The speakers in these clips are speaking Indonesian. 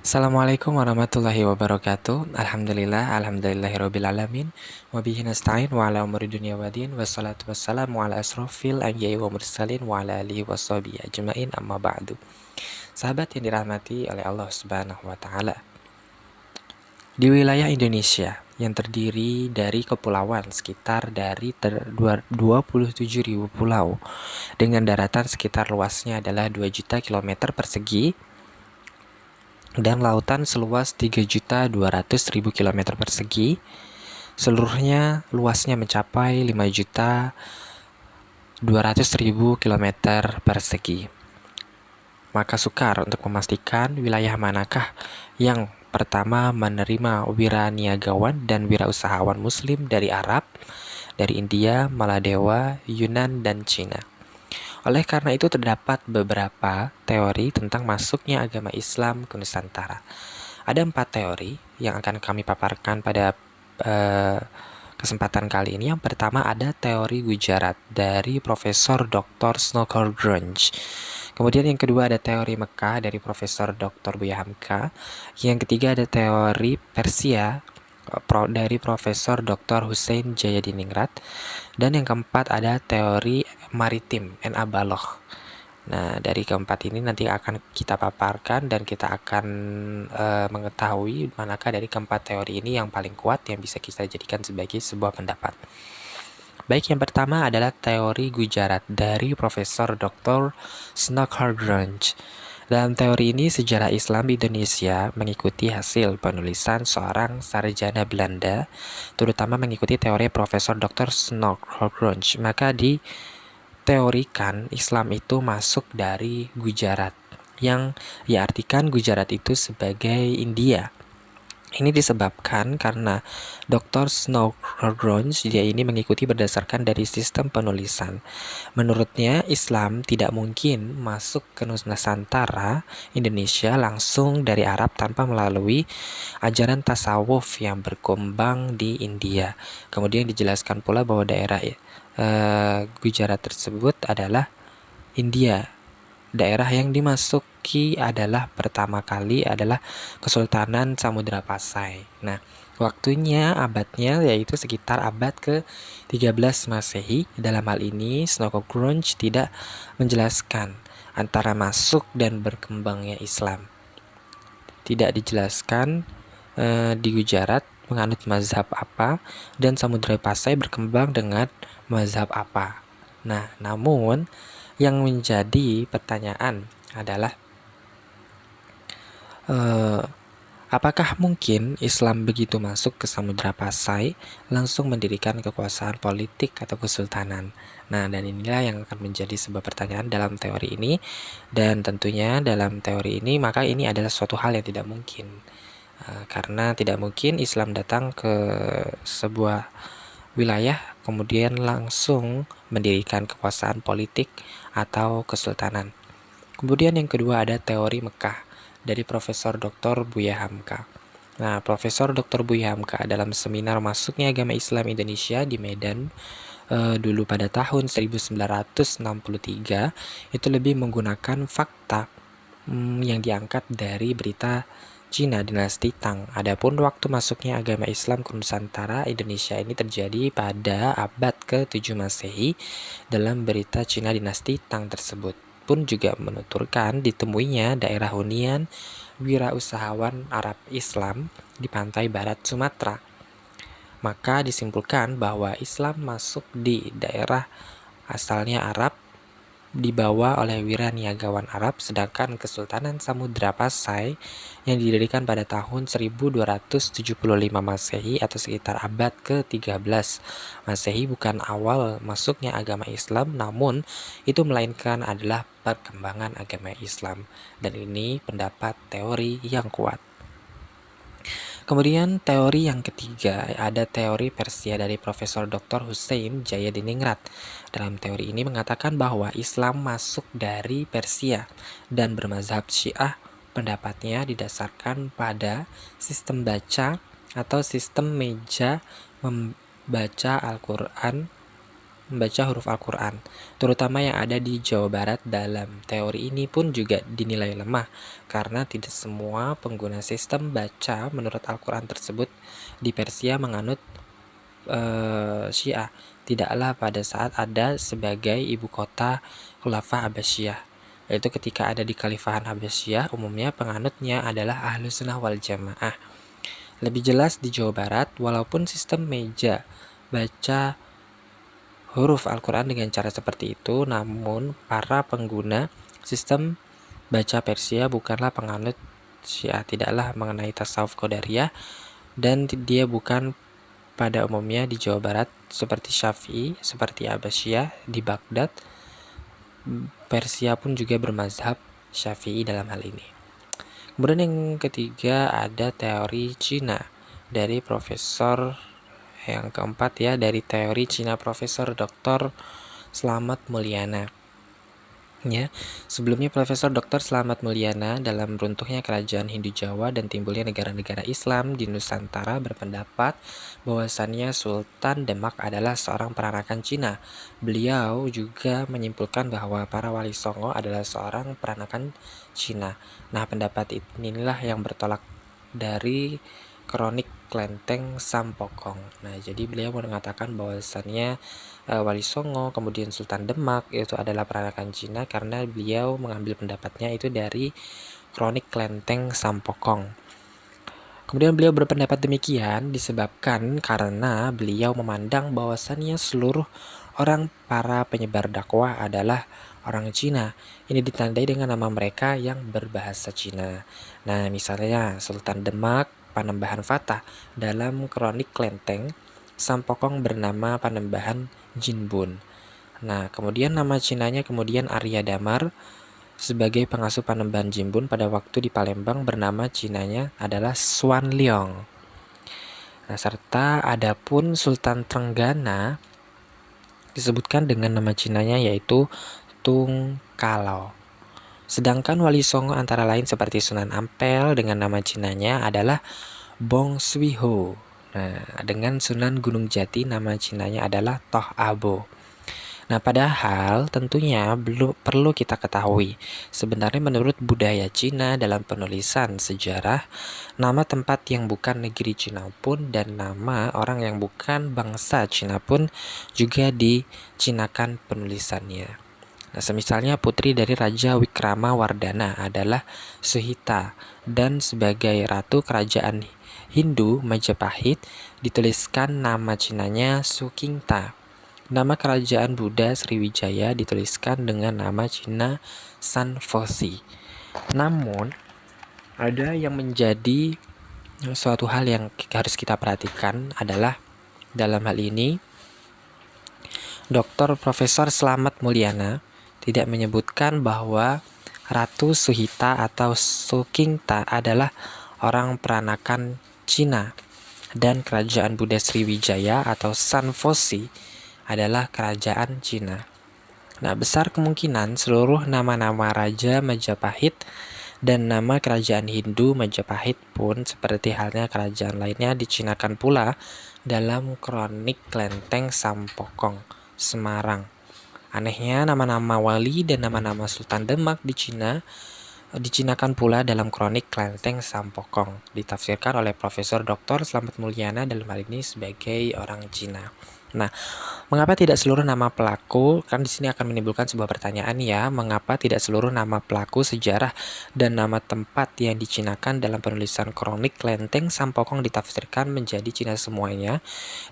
Assalamualaikum warahmatullahi wabarakatuh. Alhamdulillahirabbil alamin. Wa bihi nasta'in wa ala umuri dunya waddin. Wassalatu wassalamu ala asrofil anbiya'i wa mursalin wa ala alihi washabihi ajmain amma ba'du. Sahabat yang dirahmati oleh Allah Subhanahu wa taala. Di wilayah Indonesia yang terdiri dari kepulauan sekitar dari 27.000 pulau dengan daratan sekitar luasnya adalah 2 juta kilometer persegi dan lautan seluas 3.200.000 km persegi. Seluruhnya luasnya mencapai 5.200.000 km persegi. Maka sukar untuk memastikan wilayah manakah yang pertama menerima wiraniagawan dan wirausahawan muslim dari Arab, dari India, Maladewa, Yunan, dan Cina. Oleh karena itu terdapat beberapa teori tentang masuknya agama Islam ke Nusantara. Ada 4 teori yang akan kami paparkan pada kesempatan kali ini. Yang pertama ada teori Gujarat dari Profesor Dr. Snowcall Grunge. Kemudian yang kedua ada teori Mekah dari Profesor Dr. Buya Hamka. Yang ketiga ada teori Persia dari Profesor Dr. Hussein Jayadiningrat. Dan yang keempat ada teori maritim N.A. Baloch. Nah, dari keempat ini nanti akan kita paparkan dan kita akan mengetahui manakah dari keempat teori ini yang paling kuat yang bisa kita jadikan sebagai sebuah pendapat. Baik, yang pertama adalah teori Gujarat dari Profesor Dr. Snowcall Grunge. Dalam teori ini, sejarah Islam di Indonesia mengikuti hasil penulisan seorang sarjana Belanda, terutama mengikuti teori Profesor Dr. Snowcall Grunge. Maka diteorikan Islam itu masuk dari Gujarat, yang diartikan Gujarat itu sebagai India. Ini disebabkan karena Dr. Snowcall Grunge dia ini mengikuti berdasarkan dari sistem penulisan. Menurutnya Islam tidak mungkin masuk ke Nusantara Indonesia langsung dari Arab tanpa melalui ajaran tasawuf yang berkembang di India. Kemudian dijelaskan pula bahwa daerah Gujarat tersebut adalah India. Daerah yang dimasuki adalah pertama kali adalah Kesultanan Samudra Pasai. Nah, waktunya abadnya yaitu sekitar abad ke-13 Masehi. Dalam hal ini, Snowcall Grunge tidak menjelaskan antara masuk dan berkembangnya Islam. Tidak dijelaskan di Gujarat menganut mazhab apa dan Samudra Pasai berkembang dengan mazhab apa. Nah, namun yang menjadi pertanyaan adalah apakah mungkin Islam begitu masuk ke Samudra Pasai langsung mendirikan kekuasaan politik atau kesultanan? Nah, dan inilah yang akan menjadi sebuah pertanyaan dalam teori ini. Dan tentunya dalam teori ini maka ini adalah suatu hal yang tidak mungkin. Karena tidak mungkin Islam datang ke sebuah wilayah kemudian langsung mendirikan kekuasaan politik atau kesultanan. Kemudian yang kedua ada teori Mekah dari Profesor Dr. Buya Hamka. Nah, Profesor Dr. Buya Hamka dalam seminar masuknya agama Islam Indonesia di Medan dulu pada tahun 1963 itu lebih menggunakan fakta yang diangkat dari berita Cina dinasti Tang. Adapun waktu masuknya agama Islam ke Nusantara Indonesia ini terjadi pada abad ke-7 Masehi. Dalam berita Cina dinasti Tang tersebut pun juga menuturkan ditemuinya daerah hunian wirausahawan Arab Islam di pantai barat Sumatera. Maka disimpulkan bahwa Islam masuk di daerah asalnya Arab dibawa oleh wiraniagawan Arab, sedangkan Kesultanan Samudra Pasai yang didirikan pada tahun 1275 Masehi atau sekitar abad ke-13 Masehi bukan awal masuknya agama Islam, namun itu melainkan adalah perkembangan agama Islam. Dan ini pendapat teori yang kuat. Kemudian teori yang ketiga ada teori Persia dari Profesor Dr. Hussein Jayadiningrat. Dalam teori ini mengatakan bahwa Islam masuk dari Persia dan bermazhab Syiah. Pendapatnya didasarkan pada sistem baca atau sistem meja membaca Al-Quran membaca huruf Al-Quran, terutama yang ada di Jawa Barat. Dalam teori ini pun juga dinilai lemah, karena tidak semua pengguna sistem baca menurut Al-Quran tersebut di Persia menganut Syiah. Tidaklah pada saat ada sebagai ibu kota Khulafah Abbasiyah, yaitu ketika ada di Khalifahan Abbasiyah, umumnya penganutnya adalah Ahlus Sunnah wal Jamaah. Lebih jelas di Jawa Barat, walaupun sistem meja baca huruf Al-Quran dengan cara seperti itu, namun para pengguna sistem baca Persia bukanlah penganut Syiah, tidaklah mengenai tasawuf Qadariyah, dan dia bukan pada umumnya di Jawa Barat seperti Syafi'i, seperti Abbasiyah di Baghdad. Persia pun juga bermazhab Syafi'i dalam hal ini. Kemudian yang ketiga ada teori Cina dari Profesor yang keempat ya, dari teori Cina Profesor Dr. Slamet Mulyana. Ya, sebelumnya Profesor Dr. Slamet Mulyana dalam runtuhnya kerajaan Hindu Jawa dan timbulnya negara-negara Islam di Nusantara berpendapat bahwasannya Sultan Demak adalah seorang peranakan Cina. Beliau juga menyimpulkan bahwa para wali songo adalah seorang peranakan Cina. Nah, pendapat inilah yang bertolak dari Kronik Klenteng Sampokong. Nah, jadi beliau mengatakan bahwasannya Wali Songo, kemudian Sultan Demak itu adalah peranakan Cina, karena beliau mengambil pendapatnya itu dari Kronik Klenteng Sampokong. Kemudian beliau berpendapat demikian disebabkan karena beliau memandang bahwasannya seluruh orang para penyebar dakwah adalah orang Cina. Ini ditandai dengan nama mereka yang berbahasa Cina. Nah, misalnya Sultan Demak Panembahan Fatah, dalam Kronik Klenteng Sampokong bernama Panembahan Jinbun. Nah, kemudian nama Cinanya kemudian Arya Damar. Sebagai pengasuh Panembahan Jinbun pada waktu di Palembang bernama Cinanya adalah Xuan Leong. Nah, serta adapun Sultan Trenggana disebutkan dengan nama Cinanya yaitu Tung Kalau. Sedangkan Wali Songo antara lain seperti Sunan Ampel dengan nama Cinanya adalah Bong Swi Ho. Nah, dengan Sunan Gunung Jati nama Cinanya adalah Toh Abo. Nah, padahal tentunya perlu kita ketahui, sebenarnya menurut budaya Cina dalam penulisan sejarah, nama tempat yang bukan negeri Cina pun dan nama orang yang bukan bangsa Cina pun juga dicinakan penulisannya. Nah, semisalnya putri dari Raja Wikrama Wardana adalah Suhita, dan sebagai ratu kerajaan Hindu Majapahit dituliskan nama Cinanya Sukingta. Nama kerajaan Buddha Sriwijaya dituliskan dengan nama Cina Sanfosi. Namun, ada yang menjadi suatu hal yang harus kita perhatikan adalah dalam hal ini Dr. Profesor Slamet Mulyana tidak menyebutkan bahwa Ratu Suhita atau Sukingta adalah orang peranakan Cina dan kerajaan Buddha Sriwijaya atau Sanfosi adalah kerajaan Cina. Nah, besar kemungkinan seluruh nama-nama Raja Majapahit dan nama kerajaan Hindu Majapahit pun seperti halnya kerajaan lainnya dicinakan pula dalam Kronik Klenteng Sampokong, Semarang. Anehnya, nama-nama wali dan nama-nama Sultan Demak di Cina dicinakan pula dalam Kronik Klenteng Sampokong. Ditafsirkan oleh Profesor Dr. Slamet Mulyana dalam hal ini sebagai orang Cina. Nah, mengapa tidak seluruh nama pelaku? Kan di sini akan menimbulkan sebuah pertanyaan ya, mengapa tidak seluruh nama pelaku sejarah dan nama tempat yang dicinakan dalam penulisan Kronik Klenteng Sampokong ditafsirkan menjadi Cina semuanya,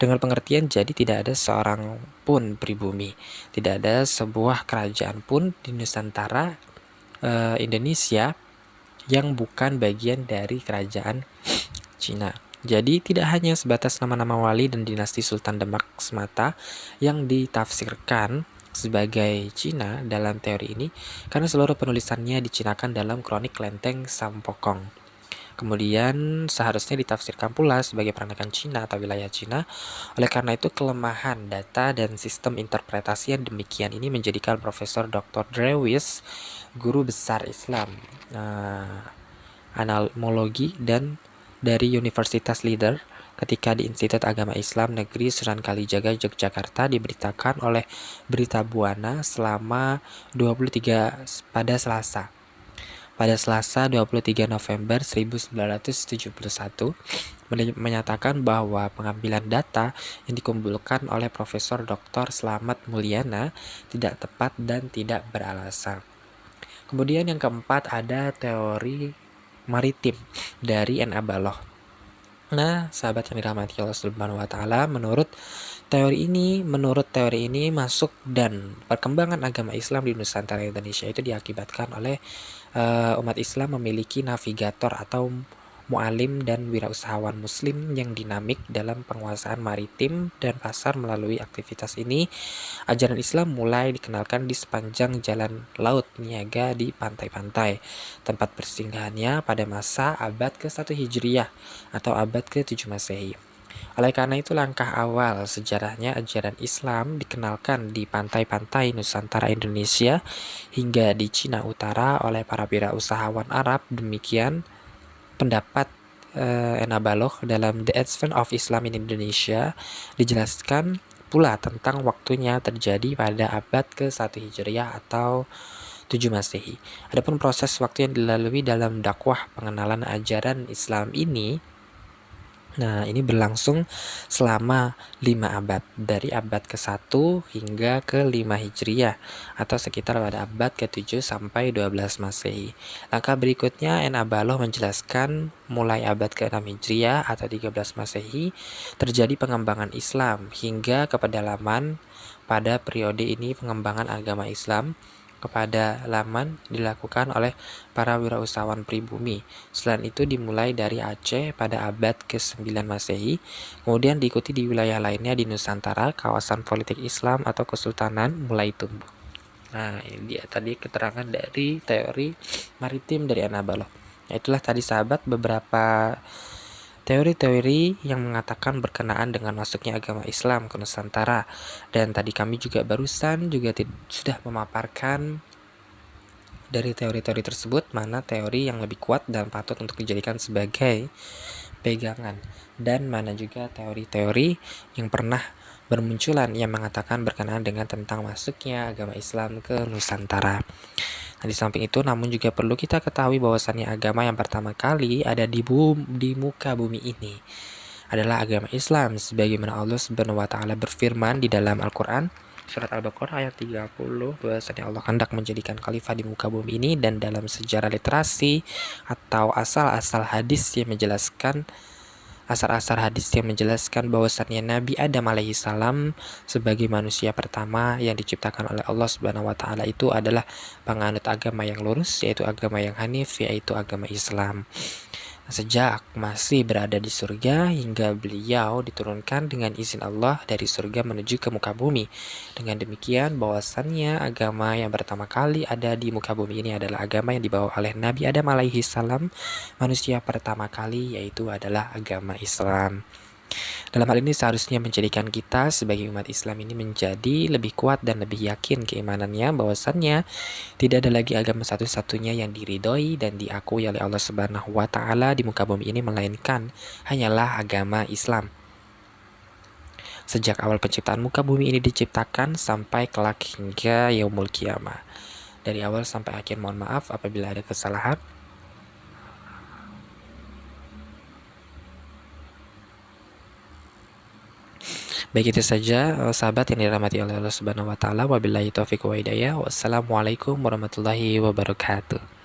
dengan pengertian jadi tidak ada seorang pun pribumi, tidak ada sebuah kerajaan pun di Nusantara Indonesia yang bukan bagian dari kerajaan Cina. Jadi tidak hanya sebatas nama-nama wali dan dinasti Sultan Demak semata yang ditafsirkan sebagai Cina dalam teori ini, karena seluruh penulisannya dicinakan dalam Kronik Klenteng Sampokong. Kemudian seharusnya ditafsirkan pula sebagai peranakan Cina atau wilayah Cina. Oleh karena itu, kelemahan data dan sistem interpretasi yang demikian ini menjadikan Profesor Dr. Drewis, guru besar Islam analogologi dan dari Universitas Leiden ketika di Institut Agama Islam Negeri Sunan Kalijaga, Yogyakarta, diberitakan oleh Berita Buana selama 23 pada Selasa. Pada Selasa 23 November 1971 menyatakan bahwa pengambilan data yang dikumpulkan oleh Profesor Dr. Slamet Mulyana tidak tepat dan tidak beralasan. Kemudian yang keempat ada teori maritim dari N.A. Baloh. Nah, sahabat yang dirahmati Allah Subhanahu wa taala, menurut teori ini masuk dan perkembangan agama Islam di Nusantara Indonesia itu diakibatkan oleh umat Islam memiliki navigator atau mu'alim dan wirausahawan muslim yang dinamik dalam penguasaan maritim dan pasar. Melalui aktivitas ini, ajaran Islam mulai dikenalkan di sepanjang jalan laut niaga di pantai-pantai. Tempat persinggahannya pada masa abad ke-1 Hijriah atau abad ke-7 Masehi. Oleh karena itu, langkah awal sejarahnya ajaran Islam dikenalkan di pantai-pantai Nusantara Indonesia hingga di Cina Utara oleh para wirausahawan Arab. Demikian pendapat N.A. Baloh dalam The Advent of Islam in Indonesia. Dijelaskan pula tentang waktunya terjadi pada abad ke-1 Hijriah atau 7 Masehi. Adapun proses waktu yang dilalui dalam dakwah pengenalan ajaran Islam ini, ini berlangsung selama 5 abad, dari abad ke-1 hingga ke-5 Hijriah atau sekitar pada abad ke-7 sampai 12 Masehi. Langkah berikutnya, N.A. Baloh menjelaskan mulai abad ke-6 Hijriah atau 13 Masehi terjadi pengembangan Islam hingga ke pedalaman. Pada periode ini pengembangan agama Islam kepada laman dilakukan oleh para wirausahawan pribumi. Selain itu dimulai dari Aceh pada abad ke-9 Masehi, kemudian diikuti di wilayah lainnya di Nusantara. Kawasan politik Islam atau kesultanan mulai tumbuh. Nah, ini dia tadi keterangan dari teori maritim dari N.A. Baloh. Itulah tadi sahabat beberapa teori-teori yang mengatakan berkenaan dengan masuknya agama Islam ke Nusantara. Dan tadi kami juga barusan sudah memaparkan dari teori-teori tersebut mana teori yang lebih kuat dan patut untuk dijadikan sebagai pegangan, dan mana juga teori-teori yang pernah bermunculan yang mengatakan berkenaan dengan tentang masuknya agama Islam ke Nusantara. Nah, di samping itu namun juga perlu kita ketahui bahwasannya agama yang pertama kali ada di muka bumi ini adalah agama Islam, sebagaimana Allah Subhanahu wa taala berfirman di dalam Al-Qur'an surat Al-Baqarah ayat 30 bahwasanya Allah hendak menjadikan khalifah di muka bumi ini. Dan dalam sejarah literasi atau asal-asal hadis yang menjelaskan bahwasannya Nabi Adam alaihissalam sebagai manusia pertama yang diciptakan oleh Allah Subhanahu wa taala itu adalah penganut agama yang lurus, yaitu agama yang hanif, yaitu agama Islam. Sejak masih berada di surga hingga beliau diturunkan dengan izin Allah dari surga menuju ke muka bumi. Dengan demikian bahwasannya agama yang pertama kali ada di muka bumi ini adalah agama yang dibawa oleh Nabi Adam alaihi salam, manusia pertama kali, yaitu adalah agama Islam. Dalam hal ini seharusnya menjadikan kita sebagai umat Islam ini menjadi lebih kuat dan lebih yakin keimanannya bahwasannya tidak ada lagi agama satu-satunya yang diridhoi dan diakui oleh Allah Subhanahu wa taala di muka bumi ini melainkan hanyalah agama Islam. Sejak awal penciptaan muka bumi ini diciptakan sampai kelak hingga yaumul qiyamah. Dari awal sampai akhir mohon maaf apabila ada kesalahan. Baik, itu saja sahabat yang dirahmati oleh Allah Subhanahu wa taala. Wabillahi taufiq wa hidayah. Wassalamualaikum warahmatullahi wabarakatuh.